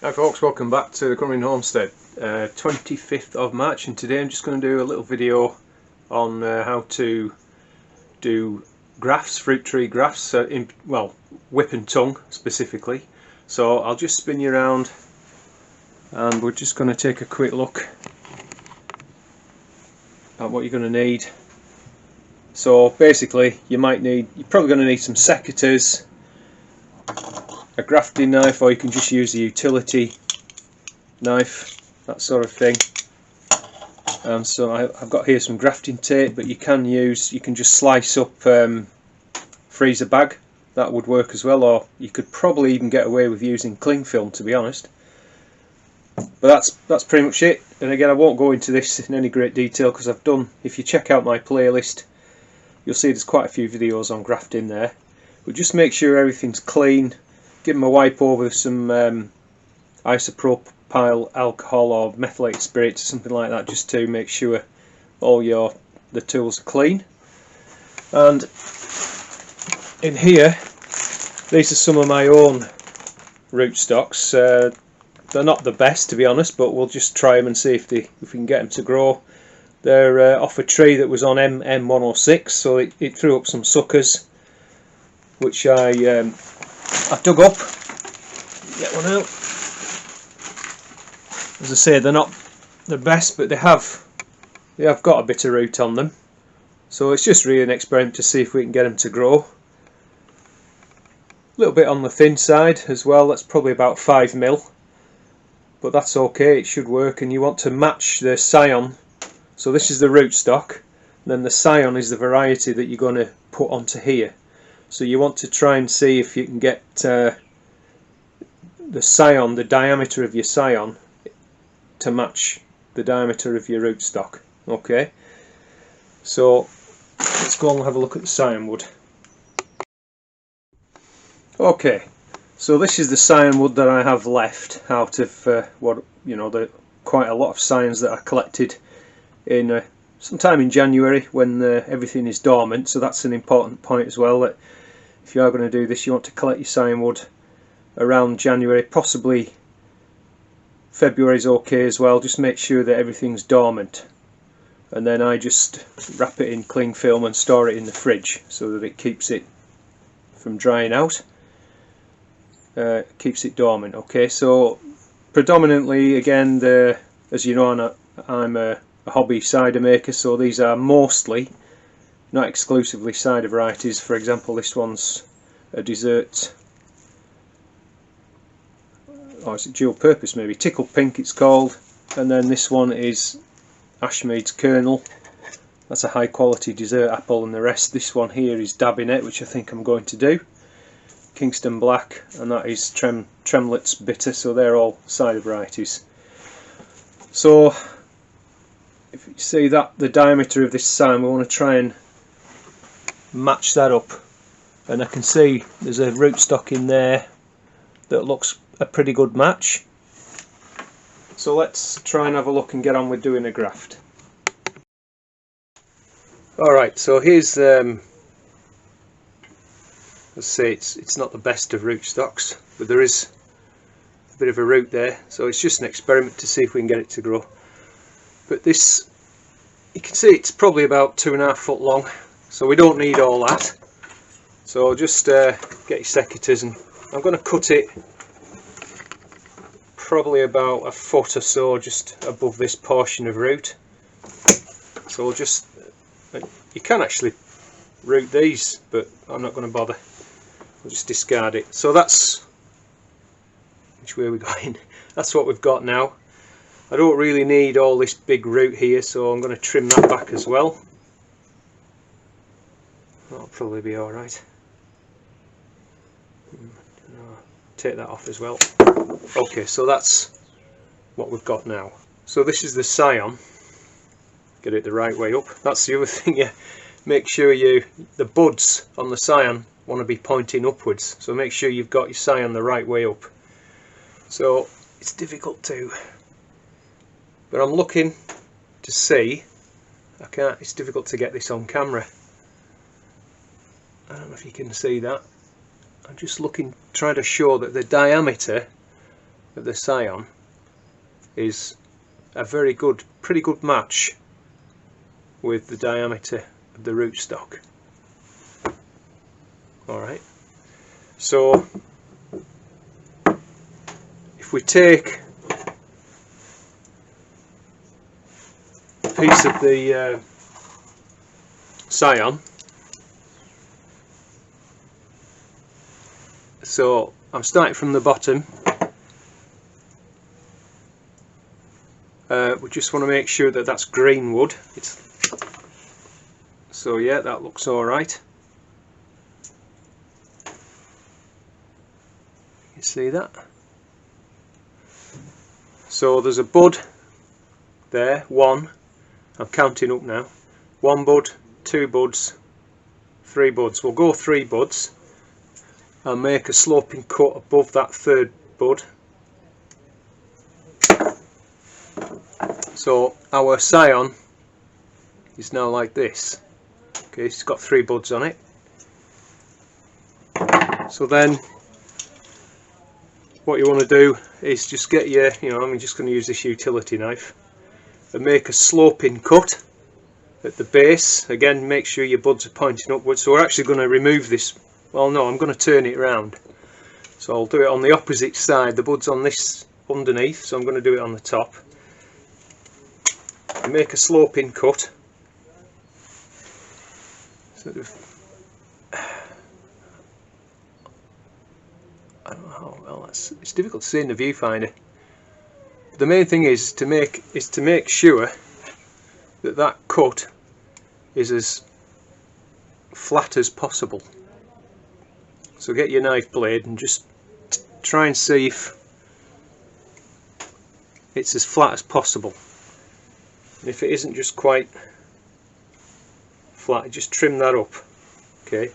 Hi folks, welcome back to the Grafting Homestead. 25th of March, and today I'm just going to do a little video on how to do grafts, fruit tree grafts, whip and tongue specifically. So I'll just spin you around and we're just going to take a quick look at what you're going to need. So basically you're probably going to need some secateurs, a grafting knife, or you can just use a utility knife, that sort of thing. So I've got here some grafting tape, but you can just slice up freezer bag, that would work as well, or you could probably even get away with using cling film, to be honest. But that's pretty much it. And again, I won't go into this in any great detail because if you check out my playlist, you'll see there's quite a few videos on grafting there. But just make sure everything's clean. Give them a wipe over with some isopropyl alcohol or methylated spirits or something like that, just to make sure all the tools are clean. And in here, these are some of my own rootstocks. They're not the best, to be honest, but we'll just try them and see if we can get them to grow. They're off a tree that was on MM106, so it threw up some suckers, which I dug up. Get one out. As I say, they're not the best, but they have got a bit of root on them. So it's just really an experiment to see if we can get them to grow. A little bit on the thin side as well. That's probably about 5mm, but that's okay. It should work. And you want to match the scion. So this is the rootstock. Then the scion is the variety that you're going to put onto here. So you want to try and see if you can get the diameter of your scion, to match the diameter of your rootstock. Okay, so let's go and have a look at the scion wood. Okay, so this is the scion wood that I have left out of quite a lot of scions that I collected in sometime in January when everything is dormant. So that's an important point as well, that if you are going to do this, you want to collect your scion wood around January, possibly February is okay as well. Just make sure that everything's dormant, and then I just wrap it in cling film and store it in the fridge so that it keeps it from drying out, keeps it dormant. Okay, so predominantly, again, as you know, I'm a hobby cider maker, so these are mostly, not exclusively, cider varieties. For example, this one's a dessert, or is it dual purpose maybe, Tickled Pink it's called, and then this one is Ashmead's Kernel. That's a high quality dessert apple, and the rest, this one here is Dabinet, which I think I'm going to do, Kingston Black, and that is Tremlett's Bitter. So they're all cider varieties. So if you see that the diameter of this scion, we want to try and match that up, and I can see there's a rootstock in there that looks a pretty good match. So let's try and have a look and get on with doing a graft. Alright, so here's let's say it's not the best of rootstocks, but there is a bit of a root there, so it's just an experiment to see if we can get it to grow. But this, you can see it's probably about 2.5 foot long, so we don't need all that. So just get your secateurs, and I'm going to cut it probably about a foot or so just above this portion of root. So we'll just, you can actually root these, but I'm not going to bother. We'll just discard it. So that's, which way are we going? That's what we've got now. I don't really need all this big root here, so I'm going to trim that back as well. That'll probably be alright. Take that off as well. Okay, so that's what we've got now. So this is the scion. Get it the right way up. That's the other thing, yeah. Make sure the buds on the scion want to be pointing upwards. So make sure you've got your scion the right way up. So it's difficult to, but I'm looking to see. It's difficult to get this on camera. I don't know if you can see that. I'm just looking, trying to show that the diameter of the scion is a pretty good match with the diameter of the rootstock. Alright, so if we take a piece of the scion, so I'm starting from the bottom. We just want to make sure that that's green wood. So yeah, that looks alright. You see that? So there's a bud there, one. I'm counting up now. 1 bud, 2 buds, 3 buds. We'll go 3 buds and make a sloping cut above that 3rd bud. So our scion is now like this. Okay, it's got 3 buds on it. So then what you want to do is just get your, I'm just going to use this utility knife and make a sloping cut at the base. Again, make sure your buds are pointing upwards. So we're actually going to remove this. Well, no, I'm going to turn it around. So I'll do it on the opposite side. The bud's on this underneath, so I'm going to do it on the top. And make a sloping cut. Sort of. I don't know how well it's difficult to see in the viewfinder. The main thing is to make sure that that cut is as flat as possible. So get your knife blade and just try and see if it's as flat as possible. And if it isn't just quite flat, just trim that up. Okay.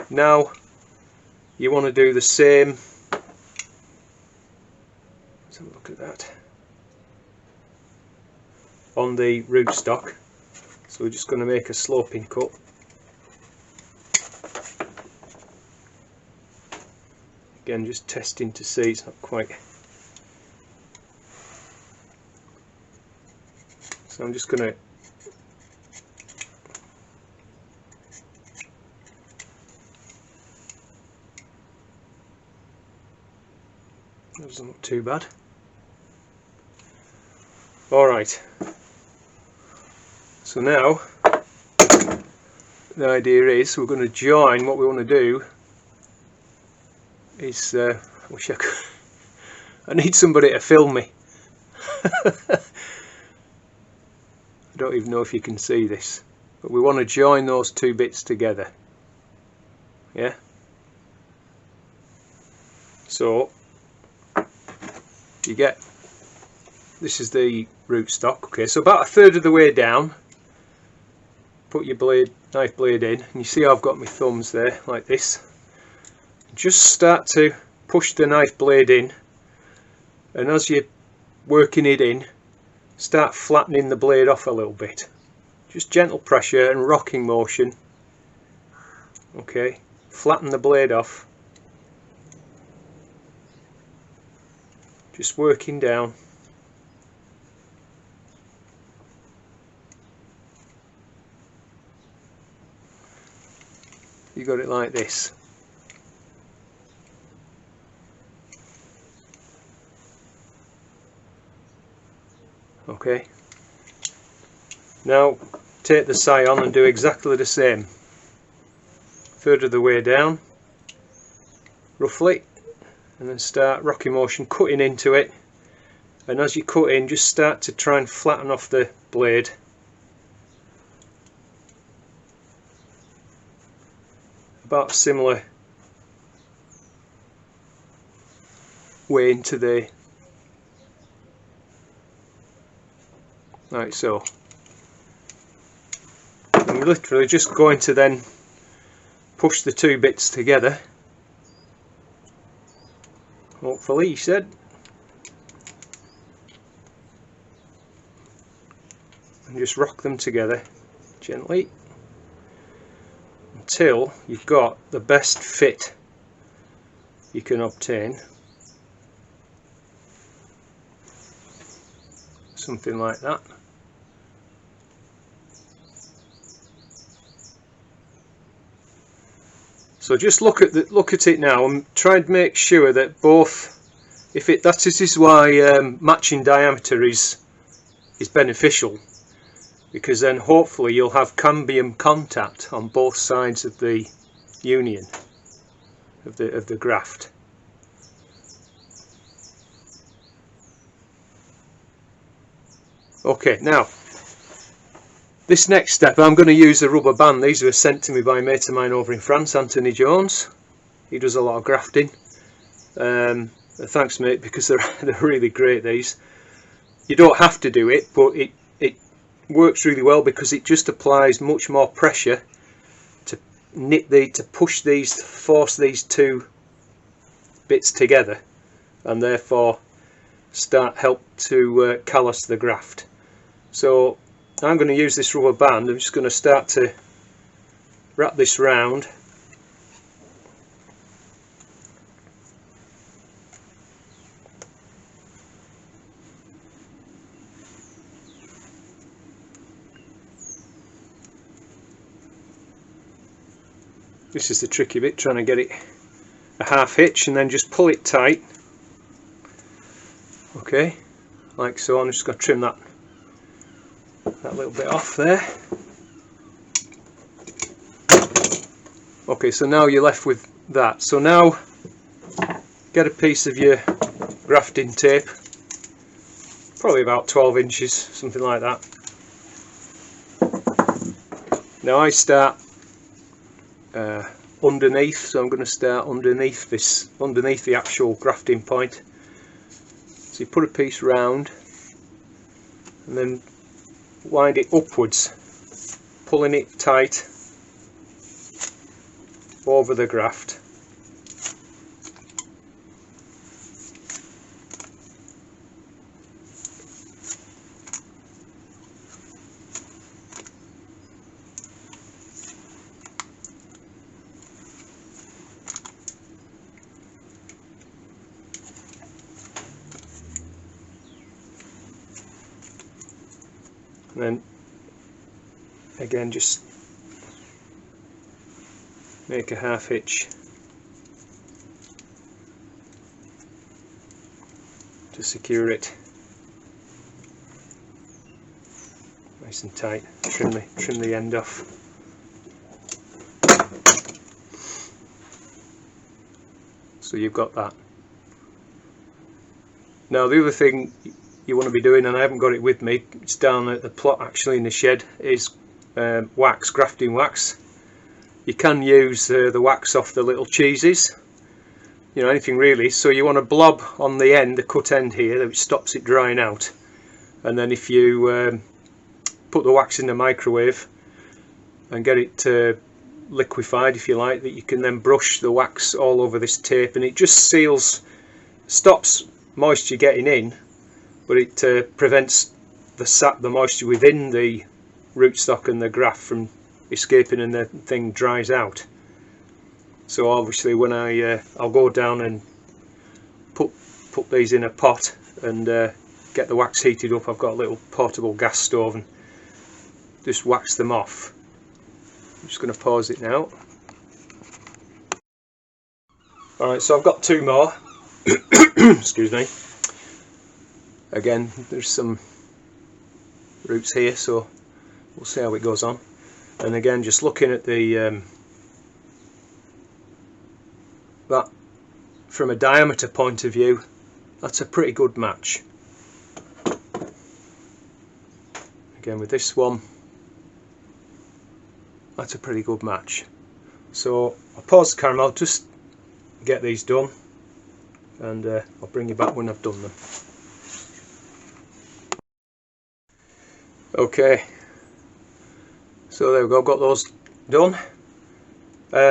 Now you want to do the same. Let's have a look at that. On the rootstock. So we're just going to make a sloping cut. Again, just testing to see it's not quite. So I'm just going to that doesn't look too bad. Alright, so now the idea is we're going to join. What we want to do is I wish I could. I need somebody to film me. I don't even know if you can see this, but we want to join those 2 bits together. Yeah. So you get, this is the rootstock. Okay, so about 1/3 of the way down, put your knife blade in, and you see I've got my thumbs there like this. Just start to push the knife blade in, and as you're working it in, start flattening the blade off a little bit. Just gentle pressure and rocking motion. Okay, flatten the blade off. Just working down. You got it like this. Okay, now take the scion and do exactly the same. 1/3 of the way down, roughly, and then start rocking motion, cutting into it, and as you cut in, just start to try and flatten off the blade. About a similar way into the, like so. I'm literally just going to then push the 2 bits together, hopefully, he said, and just rock them together gently until you've got the best fit you can obtain. something like that. So just look at it now and try and make sure that both, this is why matching diameter is beneficial, because then hopefully you'll have cambium contact on both sides of the union of the graft. Okay, now this next step, I'm going to use a rubber band. These were sent to me by a mate of mine over in France, Anthony Jones. He does a lot of grafting. Thanks mate, because they're really great, these. You don't have to do it, but it works really well because it just applies much more pressure to force these two bits together, and therefore help to callus the graft. So I'm going to use this rubber band. I'm just going to start to wrap this round. This is the tricky bit, trying to get it a half hitch and then just pull it tight. Okay, like so. I'm just going to trim that little bit off there. Okay, so now you're left with that. So now get a piece of your grafting tape, probably about 12 inches, something like that. Now I start underneath, so I'm going to start underneath the actual grafting point. So you put a piece round and then wind it upwards, pulling it tight over the graft. And then again just make a half hitch to secure it nice and tight. Trim the end off. So you've got that. Now the other thing you want to be doing, and I haven't got it with me, it's down at the plot actually in the shed, is wax, grafting wax. You can use the wax off the little cheeses, you know, anything really. So you want a blob on the end, the cut end here, which stops it drying out. And then if you put the wax in the microwave and get it liquefied, if you like, that you can then brush the wax all over this tape, and it just stops moisture getting in, but it prevents the moisture within the rootstock and the graft from escaping, and the thing dries out. So obviously when I'll go down and put these in a pot and get the wax heated up. I've got a little portable gas stove, and just wax them off. I'm just going to pause it now. Alright, so I've got two more. Excuse me. Again, there's some roots here, so we'll see how it goes on. And again, just looking at the that from a diameter point of view, that's a pretty good match. Again, with this one, that's a pretty good match. So I'll pause the camera, I'll just get these done, and I'll bring you back when I've done them. Okay, so there we go, I've got those done.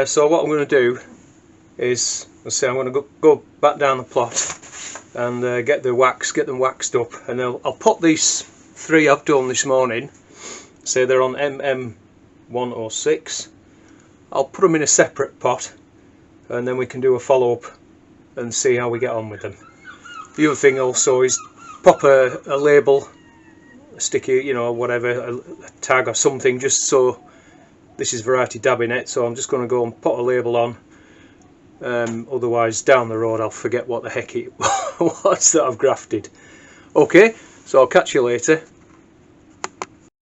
So what I'm going to do is, I'm going to go back down the plot and get them waxed up, and I'll put these three I've done this morning, say they're on MM106, I'll put them in a separate pot, and then we can do a follow-up and see how we get on with them. The other thing also is pop a label sticky, you know, whatever, a tag or something, just so this is variety dabbing. So I'm just going to go and put a label on, otherwise down the road I'll forget what the heck it was that I've grafted. Okay, so I'll catch you later.